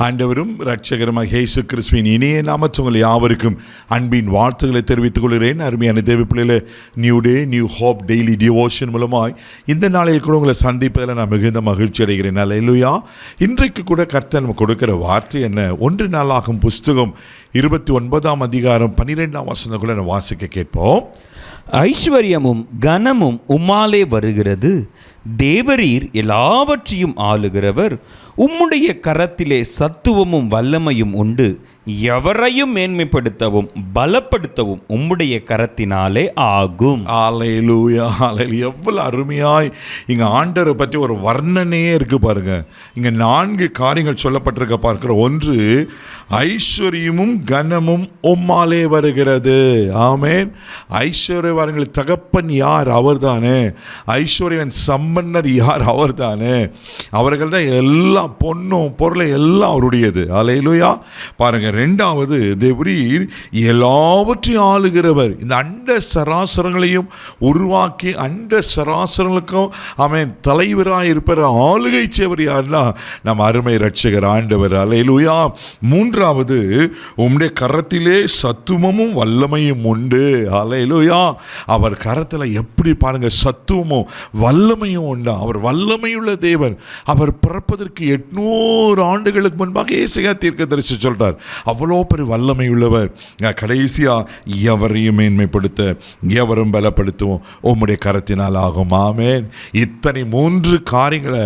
ஆண்டவரும் இரட்சகருமாக இயேசு கிறிஸ்துவின் இனிய நாமத்தில் உங்கள் யாவருக்கும் அன்பின் வாழ்த்துக்களை தெரிவித்துக் கொள்கிறேன். அருமையான தேவ பிள்ளைகளே, new day new hope daily devotion மூலமாய் இந்த நாளில் கூட உங்களை சந்திப்பதில் நான் மிகுந்த மகிழ்ச்சி அடைகிறேன். அல்லேலூயா. இன்றைக்கு கூட கர்த்தர் நம்ம கொடுக்கிற வார்த்தை என்ன? 1 நாளாகும் புஸ்தகம் 29ஆம் அதிகாரம் 12ஆம் வசனம் கூட நான் வாசிக்க கேட்போம். ஐஸ்வர்யமும் கனமும் உம்மாலே வருகிறது, தேவரீர் எல்லாவற்றையும் ஆளுகிறவர், உம்முடைய கரத்திலே சத்துவமும் வல்லமையும் உண்டு, எவரையும் மேன்மைப்படுத்தவும் பலப்படுத்தவும் உம்முடைய கரத்தினாலே ஆகும். அல்லேலூயா, அல்லேலூயா. எவ்வளவு அருமையாய் இங்க ஆண்டவரை பற்றி ஒரு வர்ணனையே இருக்கு பாருங்க. இங்க 4 காரியங்கள் சொல்லப்பட்டிருக்க பார்க்கிற. 1, ஐஸ்வர்யமும் கனமும் உம்மாலே வருகிறது. ஆமென். ஐஸ்வர்யவான்கள் தகப்பன் யார்? அவர்தானே. ஐஸ்வர்யவன் சம்பன்னர் யார்? அவர்தானே. அவர்கள் தான் எல்லாம் பொண்ணும் பொருளை எல்லாம் அவருடையது. அல்லேலூயா. பாருங்க, 2வது, தேவரீர் எல்லாவற்றையும் ஆளுகிறவர். இந்த அண்ட சராசரங்களையும் உருவாக்கி அண்ட சராசரங்களுக்கும் அவன் தலைவராக இருப்பார். ஆளுகை செய்வர் யாருன்னா நம்ம அருமை இரட்சகர் ஆண்டவர். அல்லேலூயா. 3வது, உம்முடைய கரத்திலே சத்துவமும் வல்லமையும் உண்டு. அல்லேலூயா. அவர் கரத்தில் எப்படி பாருங்க, சத்துவமும் வல்லமையும் உண்டு. அவர் வல்லமையுள்ள தேவன். அவர் பிறப்பதற்கு 800 ஆண்டுகளுக்கு முன்பாக ஏசாயா தீர்க்கதரிசி சொல்றார். அவ்வளோ பெரிய வல்லமை உள்ளவர். கடைசியா, எவரையும் மேன்மைப்படுத்த எவரும் பலப்படுத்துவோம் உம்முடைய கரத்தினால் ஆகும். ஆமென். இத்தனை 3 காரியங்களை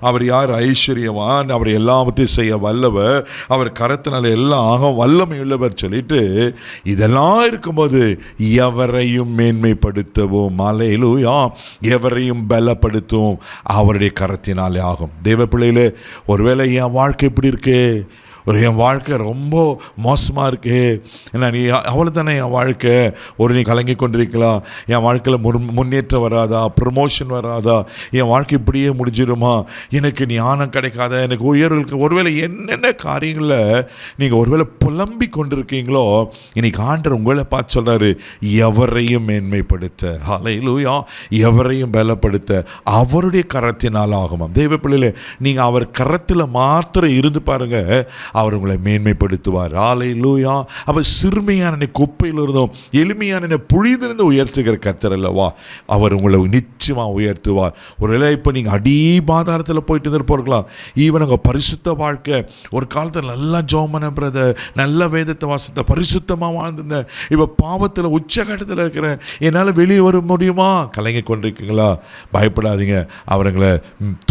அவர் யார்? ஐஸ்வர்யவான். அவர் எல்லாவற்றையும் செய்ய வல்லவர். அவர் கரத்தினால் எல்லாம் ஆக வல்லமை உள்ளவர் சொல்லிட்டு இதெல்லாம் இருக்கும்போது எவரையும் மேன்மைப்படுத்தவும், அல்லேலூயா, எவரையும் பலப்படுத்துவோம் அவருடைய கரத்தினாலே ஆகும். தேவ பிள்ளைகளே, ஒருவேளை என் வாழ்க்கை இப்படி இருக்கு, என் வாழ்க்கை ரொம்ப மோசமாக இருக்கு, ஏன்னா நீ அவ்வளோ தானே என் வாழ்க்கை, நீ கலங்கி கொண்டிருக்கலாம். என் வாழ்க்கையில் முன்னேற்றம் வராதா, ப்ரமோஷன் வராதா, என் வாழ்க்கை இப்படியே முடிஞ்சிடுமா, எனக்கு ஞானம் கிடைக்காத, எனக்கு உயர்வுகளுக்கு ஒருவேளை என்னென்ன காரியங்களில் நீங்கள் ஒருவேளை புலம்பி கொண்டிருக்கீங்களோ, இன்னைக்கு ஆண்டவர் உங்களை பார்த்து சொல்கிறாரு, எவரையும் மேன்மைப்படுத்த, அல்லேலூயா, எவரையும் பலப்படுத்த அவருடைய கரத்தினால் ஆகுமாம். தெய்வ பிள்ளைகளே, நீங்கள் அவர் கரத்தில் மாத்திரம் இருந்து பாருங்க, அவர் உங்களை மேன்மைப்படுத்துவார். அல்லேலூயா. அவர் சிறுமையான குப்பையில் இருந்தோம் எளிமையான புழிதிருந்து உயர்த்துகிற கர்த்தர் அல்லவா. அவர் உங்களை நிச்சயமாக உயர்த்துவார். ஒருவேளை இப்போ நீங்கள் அடிபாதாரத்தில் போயிட்டு இருந்திருப்போர்களாம். ஈவன் உங்கள் பரிசுத்த வாழ்க்கை, ஒரு காலத்தில் நல்லா ஜெபம் பண்ண பிரதர், நல்ல வேதத்தை வாசித்த பரிசுத்தமாக வாழ்ந்திருந்தேன், இப்போ பாவத்தில் உச்சகட்டத்தில் இருக்கிறேன், என்னால் வெளியே வர முடியுமா? கலங்கி கொண்டிருக்கீங்களா? பயப்படாதீங்க. அவர்களை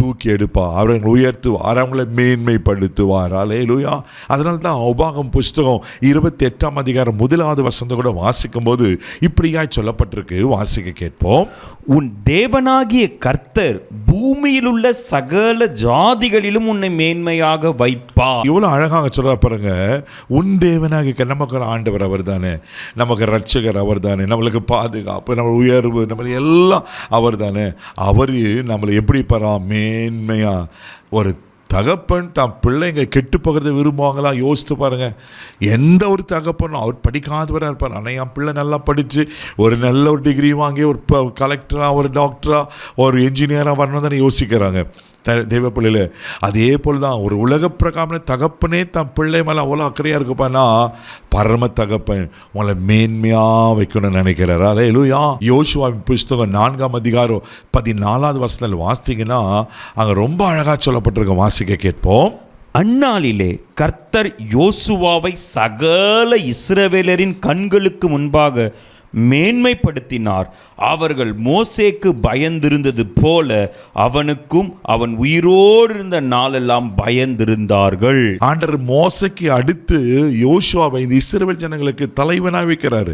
தூக்கி எடுப்பார், அவர்களை உயர்த்துவார், அவங்களை மேன்மைப்படுத்துவார். அல்லேலூயா. அதனால தான் உபாகம் புஸ்தகம் 28ஆம் அதிகாரம் 1வது வசனம் கூட வாசிக்கும் போது இப்படியாய் சொல்லப்பட்டிருக்கு. வாசிக்க கேட்போம். உன் தேவனாகிய கர்த்தர் பூமியில் உள்ள சகல ஜாதிகளிலும் உன்னை மேன்மையாக வைப்பார். இவ்வளவு அழகாக சொல்ற பாருங்க. உன் தேவனாகிய, நமக்கு ஒரு ஆண்டவர் அவர் தானே, நமக்கு ரட்சகர் அவர் தானே, நம்மளுக்கு பாதுகாப்பு, நம்ம உயர்வு, நம்மளுக்கு எல்லாம் அவர் தானே. அவர் நம்மளை எப்படி பாரா மேன்மையா. ஒரு தகப்பன் தான் பிள்ளைங்க கெட்டு போகிறத விரும்புவாங்களா? யோசித்து பாருங்க. எந்த ஒரு தகப்பனும் அவர் படிக்காதவராக இருப்பார், ஆனால் என் பிள்ளை நல்லா படித்து ஒரு நல்ல ஒரு டிகிரி வாங்கி ஒரு கலெக்டராக, ஒரு டாக்டராக, ஒரு என்ஜினியராக வரணும் தானே யோசிக்கிறாங்க தெய்வ பிள்ளையில. அதே போல் தான் ஒரு உலக பிரகாம தகப்பனே தன் பிள்ளை மேலே அவ்வளோ அக்கறையாக இருக்குப்பானா, பரம தகப்பன் உங்களை மேன்மையாக வைக்கணும்னு நினைக்கிறாரா? அல்லேலூயா. யோசுவா புஸ்தகம் 4ஆம் அதிகாரம் 14வது வசனத்தில் வாசித்தீங்கன்னா அங்கே ரொம்ப அழகாக சொல்லப்பட்டிருக்க. வாசிக்க கேட்போம். அந்நாளிலே கர்த்தர் யோசுவாவை சகல இஸ்ரவேலரின் கண்களுக்கு முன்பாக மேன்மைப்படுத்தினார். அவர்கள் மோசேக்கு பயந்திருந்தது போல அவனுக்கும் அவன் உயிரோடு இருந்த நாளெல்லாம் பயந்திருந்தார்கள். ஆண்டவர் மோசைக்கு அடுத்து யோசுவாவை இந்த இஸ்ரவேல் ஜனங்களுக்கு தலைவனாக வைக்கிறாரு.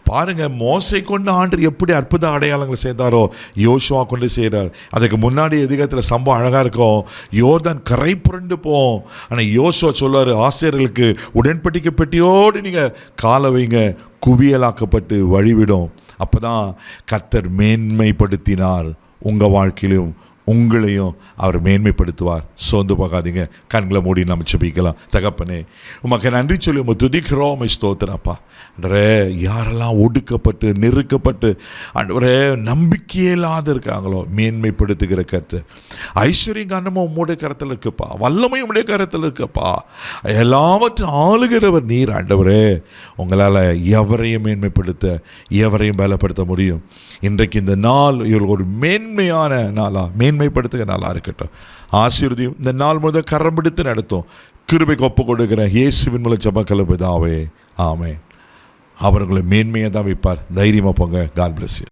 பாருங்க, மோசை கொண்டு ஆண்டவர் எப்படி அற்புத அடையாளங்களை செய்தாரோ யோசுவா கொண்டு செய்கிறார். அதுக்கு முன்னாடி எதிர்காலத்தில் சம்பவம் அழகாக இருக்கும். யோர்தான் கரை புரண்டு போவோம், ஆனால் யோசுவா சொல்லுவார் ஆசிரியர்களுக்கு, உடன்படிக்கை பெட்டியோடு நீங்கள் காலை வைங்க, குவியலாக்கப்பட்டு வழிவிடும். அப்போ தான் கர்த்தர் மேன்மைப்படுத்தினார் உங்கள் வாழ்க்கையிலும் உங்களையும் அவர் மேன்மைப்படுத்துவார். சோர்ந்து போகாதீங்க. கண்களை மூடி நம்ம ஜெபிக்கலாம். தகப்பனே, உமக்கு நன்றி சொல்லி உமக்கு துதிக்கிறோம். உம்மை ஸ்தோத்திரப்பா. ஆண்டவரே, யாரெல்லாம் ஒடுக்கப்பட்டு நெருக்கப்பட்டு ஆண்டவரே நம்பிக்கையே இல்லாத இருக்காங்களோ மேன்மைப்படுத்துகிற கருத்து, ஐஸ்வர்யம் கனமும் உம்முடைய கரத்தில் இருக்குப்பா, வல்லமை உம்முடைய கரத்தில் இருக்குப்பா, எல்லாவற்றும் ஆளுகிறவர் நீர். ஆண்டவரே, உங்களால் எவரையும் மேன்மைப்படுத்த எவரையும் பலப்படுத்த முடியும். இன்றைக்கு இந்த நாள் இவர்கள் ஒரு மேன்மையான நாளாக மேன்மைப்படுத்துகிற நாளாக இருக்கட்டும். ஆசீர்வதியும். இந்த நாள் முதல் கரம் பிடித்து நடத்தும். கிருபைக்கு ஒப்பு கொடுக்கிற இயேசுவின் மூலம் ஜெபக்கல பிதாவே, ஆமென். அவர்களை மேன்மையாக தான் வைப்பார். தைரியமாக போங்க. God bless you.